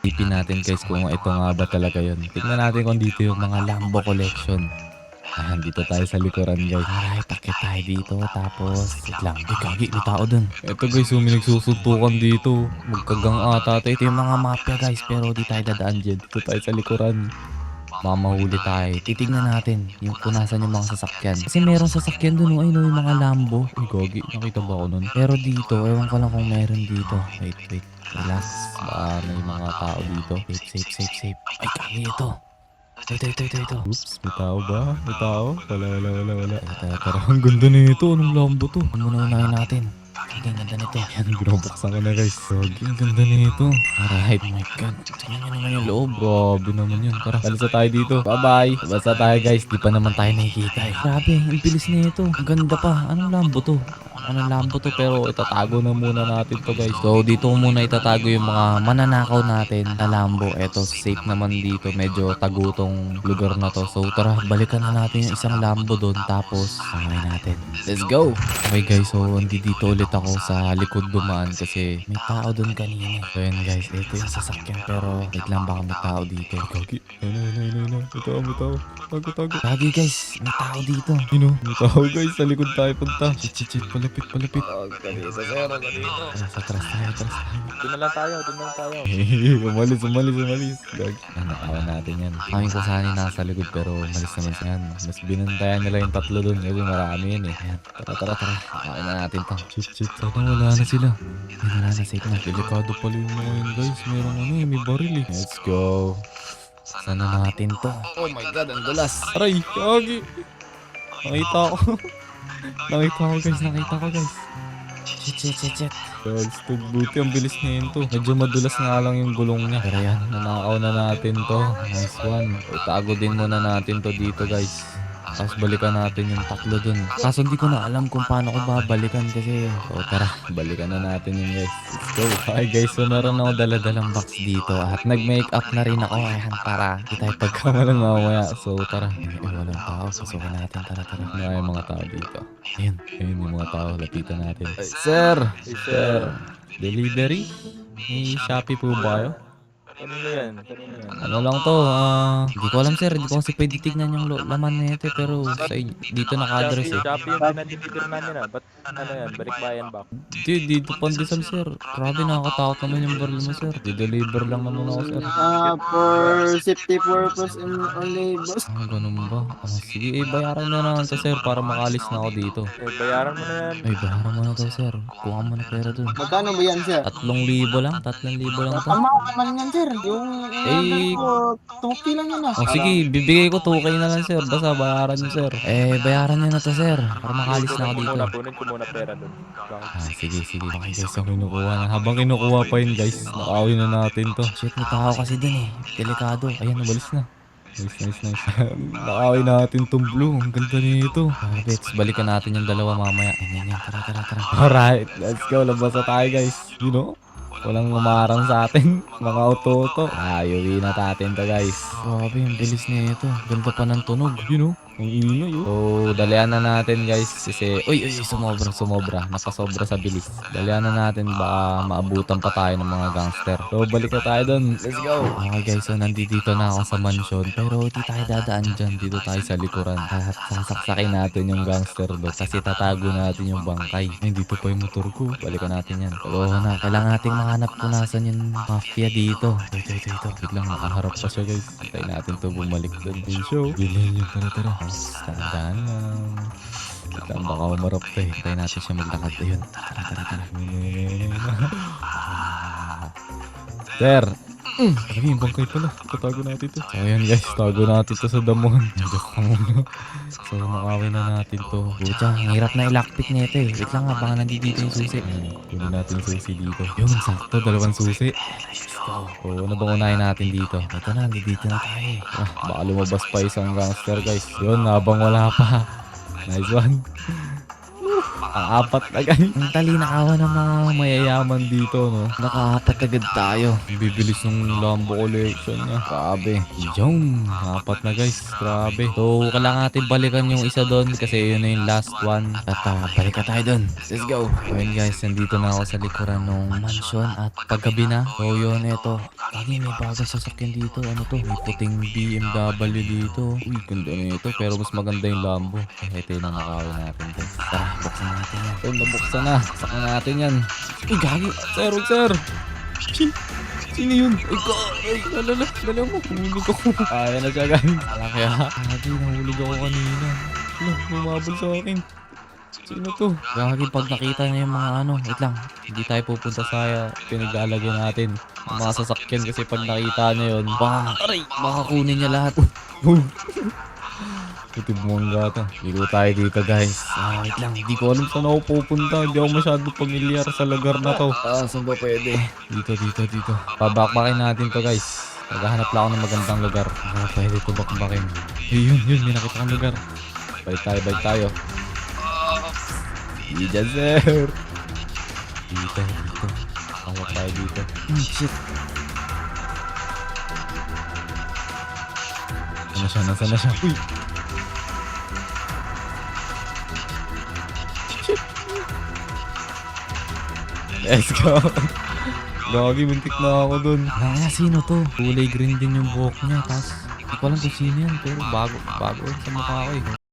Ipin natin guys kung ito nga ba talaga yun. Tingnan natin kung dito yung mga Lambo collection. Dito tayo sa likuran guys. Alright, takit tayo dito. Tapos, wait lang. Ay, gagi, may tao dun. Ito guys, yung nagsusuntukan dito. Magkagang ata. Ito yung mga mafia guys. Pero di tayo dadaan dyan. Dito tayo sa likuran. Mamahuli tayo. Titignan natin yung punasan yung mga sasakyan. Kasi meron sasakyan dun. Ay, no, yung mga Lambo. Ay, gagi. Nakita ba ako nun? Pero dito, ewan ko lang kung meron dito. Wait, wait. Relax. Baka may mga tao dito. Safe, safe, safe, safe. Ay, kami ito. Ito. Oops, may tao ba? May tao? Wala. Tara. Ang ganda nito. Anong Lambo to? Ano muna unahin natin? Ang ganda nito. Yan, binubuksan ko na guys. Ang ganda nito. Alright, oh my god. Tingnan nyo naman yung loob. Grabe naman yun. Tara, balasa tayo dito. Bye-bye. Balasa tayo guys. Di pa naman tayo nakikita eh. Grabe, ang bilis nito. Ang ganda pa. Anong Lambo to? Anong Lambo to? Pero itatago na muna natin to guys. So, dito muna itatago yung mga mananakaw natin na Lambo. Eto, safe naman dito. Medyo tago tong lugar na to. So, tara, balikan na natin yung isang Lambo doon. Tapos, samay natin. Let's go! Okay guys, so dito ulit ako sa likod dumaan kasi may tao doon kanina. So yun guys, ito yung sasakyan pero wait lang baka may tao dito. Gagi, ayun. May tao. Tago. Gagi guys, may tao dito. May tao guys, sa likod tayo punta. Shit, palapit. Gagi, sa zero, dito. Atras tayo. Doon na lang tayo. Umalis. Gagi. Nakawa natin yan. Kaming kusanin nasa likod pero malis naman yan. Mas binantayan nila yung tatlo doon kasi marami yan eh. Ayan, tara. Kakain na natin to. Shit. Sana wala na sila. Wala na, safe na. Delikado pala yung mga yun guys. Merong may baril eh. Let's go. Sana natin to. Oh my god, ang dulas. Aray, kagi. Nakita ko guys. Shit. Guys, buti ang bilis na yun to. Medyo madulas nga lang yung gulong niya. Pero yan, nanakaw na natin to. Nice one. Itago din muna natin to dito guys. Tapos balikan natin yung tatlo dun. Kaso hindi ko na alam kung paano ko babalikan kasi. So tara, balikan na natin yung guys. Let's go. Okay guys, so meron ako daladalang box dito. At nag-make up na rin ako. Ayan, para di tayo pagkamalang mamaya. So tara. Walang tao. Pasukan natin. Tara. May mga tao dito. Ayun yung mga tao. Lapitan natin. Sir! Delivery? May Shopee po ba kayo? Kanino yan? Ano lang to, hindi ko alam sir, hindi ko kasi pwede tignan yung laman na ito pero dito naka-address eh. Shopee yung pinadeliver namin Ba't ano yan? Balikbayan ba? Dito Pandesal sir, grabe nakakatakot naman yung baril mo sir, di-deliver lang naman ako sir. For safety purpose only, boss. Ganun ba? Sige, bayaran na naman to sir para makalis na ako dito. Bayaran mo na yan. Bayaran mo na to sir, kuha mo na pera dun. Magkano ba yan, sir? 3,000 lang to. Tama naman yan, sir. Yung ko, 2K lang yan ah. Sige, bibigay ko 2K na lang sir, basta bayaran niyo sir. Bayaran niyo na to sir, para makalis na ako dito. Kunin ko muna pera doon. Sige. Okay guys, so kinukuha na. Habang kinukuha pa yun guys, nakawin na natin to. Shit, may tao kasi dun eh. Delikado. Ayan, nabalis na. Nice. Nakawin natin tong blue. Ang ganda nito. Let's balikan natin yung dalawa mamaya. Ayan. Tara. Alright, let's go. Labas na tayo guys. Walang umarang sa atin. Mga auto. Ayuwi na natin to guys. Grabe, ang bilis nito. Ganda pa ng tunog. Ang ingay yun. So, dalian na natin guys. Kasi, uy, sumobra. Napasobra sa bilis. Dalian na natin. Baka maabutan pa tayo ng mga gangster. So, balik na tayo dun. Let's go. Okay guys, so nandito na ako sa mansion. Pero di tayo dadaan dyan. Dito tayo sa likuran. At sasaksakin natin yung gangster doon. Kasi tatago natin yung bangkay. Ay, dito pa yung motor ko. Balikan natin yan. Kaloha na. Kailangan natin mahanap kung nasan yung mafia dito. Ito. Biglang nakaharap pa siya guys. Tayo natin to bumalik doon. Show. Bilhin yun. Tara. Tandaan lang. Biglang baka umarap to eh. Tayo natin siya maglakad. Ayun. Tara. Sir! Ay, yung bangkay pala. Tatago natin to. So, ayan guys. Tago natin to sa damuhan. Joke ka muna. So, makawin na natin to. Pucha, ang hirap na i-lockpick nito eh. Wait lang nga, baka nandito yung susi. Kunin natin yung susi dito. Yun, sakto. 2 susi. Let's go. O, ano bang unahin natin dito? Ito na, dito na tayo eh. Baka lumabas pa isang gangster guys. Yun, habang wala pa. Nice one. Ang apat na guys. Ang talinakawan ng mga mayayaman dito, no? Nakaapat agad tayo. Bibilis ng Lambo collection niya. Grabe. Yung, apat na guys. Grabe. So, kailangan natin balikan yung isa doon kasi yun na yung last one. At balik na tayo doon. Let's go. Ayun guys, nandito na ako sa likuran ng mansion at paggabi na. So, yun, eto. Lagi may bagong sasakyan dito. Ano to? May puting BMW dito. Uy, ganda na ito. Pero mas maganda yung Lambo. Ito yung nakakawin natin guys. Tara, buksan natin yan. So, nabuksan na. Sakyan natin yan. Uy, gagi. Sir, sir. Sino yun? Ay, lalala. Dali mo. Hulog ako. Ayan na siya guys. Kaya. Gagi, nahulog ako kanina. Lumabol sa akin. Sino to? Gagi, pag nakita niya yung mga ano. Wait lang. Hindi tayo pupunta sa pinaglalagay natin. Ang mga sasakyan kasi pag nakita niya yun. Baka kunin niya lahat. Tutib mo ang gata. Ligo tayo dito guys. Wait lang. Hindi ko alam saan ako pupunta. Hindi ako masyado pamilyar sa lugar na to. Saan ba pwede? Dito. Pabakbakin natin to guys. Naghahanap lang ako ng magandang lugar. Pwede to bakbakin. Yun. May nakita kang lugar. Balik tayo. Diyan sir. Dito. Pangwak tayo dito. Shit. Nasaan na siya? Uy. Shit. Let's go. Lagi, muntik na ako dun. Sino to? Kulay green din yung buhok niya. Tapos, hindi ko alam kung sino yan. Pero bago sa mukha ko eh.